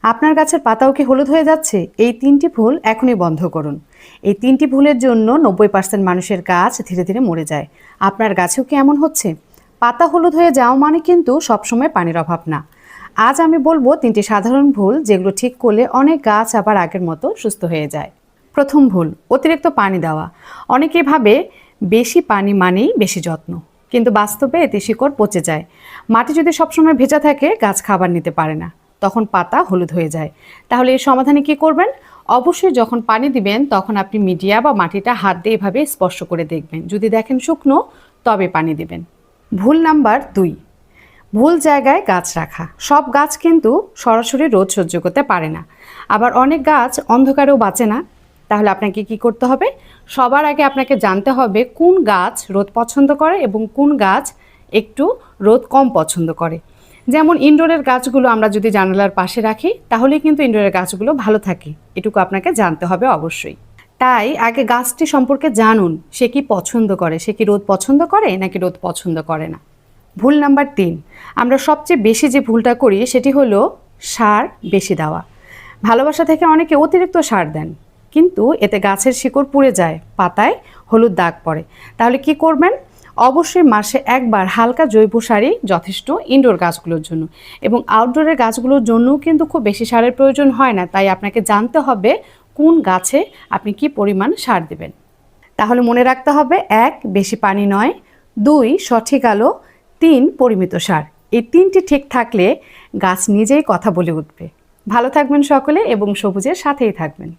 আপনার গাছের পাতাও কি হলুদ হয়ে যাচ্ছে? এই 3টি ভুল এখনই বন্ধ করুন। এই 3টি ভুলের জন্য 90% মানুষের গাছ ধীরে ধীরে মরে যায়। আপনার গাছেও কি এমন হচ্ছে? পাতা হলুদ হয়ে যাওয়া মানে কিন্তু সবসময় পানির অভাব না। আজ আমি বলবো 3টি সাধারণ ভুল যেগুলো ঠিক করলে অনেক গাছ আবার আগের মতো সুস্থ হয়ে যায়। প্রথম ভুল, অতিরিক্ত পানি দেওয়া। অনেকেই ভাবে বেশি পানি মানেই বেশি যত্ন, কিন্তু বাস্তবে এতে শিকড় পচে যায়। মাটি যদি সবসময় ভেজা থাকে গাছ খাবার নিতে পারে না, তখন পাতা হলুদ হয়ে যায়। তাহলে এর সমাধানে কি করবেন? অবশ্যই যখন পানি দিবেন তখন আপনি মিডিয়া বা মাটিটা হাত দিয়ে এভাবে স্পর্শ করে দেখবেন। যদি দেখেন শুকনো, তবে পানি দিবেন। ভুল নাম্বার 2, ভুল জায়গায় গাছ রাখা। সব গাছ কিন্তু সরাসরি রোদ সহ্য করতে পারে না, আবার অনেক গাছ অন্ধকারেও বাঁচে না। তাহলে আপনাকে কি করতে হবে? সবার আগে আপনাকে জানতে হবে কোন গাছ রোদ পছন্দ করে এবং কোন গাছ একটু রোদ কম পছন্দ করে। যেমন ইনডোরের গাছগুলো আমরা যদি জানালার পাশে রাখি তাহলে কিন্তু ইনডোরের গাছগুলো ভালো থাকে, এটুকু আপনাকে জানতে হবে অবশ্যই। তাই আগে গাছটি সম্পর্কে জানুন, সে কি পছন্দ করে, সে কি রোদ পছন্দ করে নাকি রোদ পছন্দ করে না। ভুল নাম্বার 3, আমরা সবচেয়ে বেশি যে ভুলটা করি সেটি হলো সার বেশি দেওয়া। ভালোবাসা থেকে অনেকে অতিরিক্ত সার দেন, কিন্তু এতে গাছের শিকড় পুড়ে যায়, পাতায় হলুদ দাগ পড়ে। তাহলে কি করবেন? অবশ্যই মাসে একবার হালকা জৈব সারই যথেষ্ট ইনডোর গাছগুলোর জন্য, এবং আউটডোরের গাছগুলোর জন্যও কিন্তু খুব বেশি সারের প্রয়োজন হয় না। তাই আপনাকে জানতে হবে কোন গাছে আপনি কি পরিমাণ সার দেবেন। তাহলে মনে রাখতে হবে 1, বেশি পানি নয়, 2, সঠিক আলো, 3, পরিমিত সার। এই 3টি ঠিক থাকলে গাছ নিজেই কথা বলে উঠবে। ভালো থাকবেন সকলে এবং সবুজের সাথেই থাকবেন।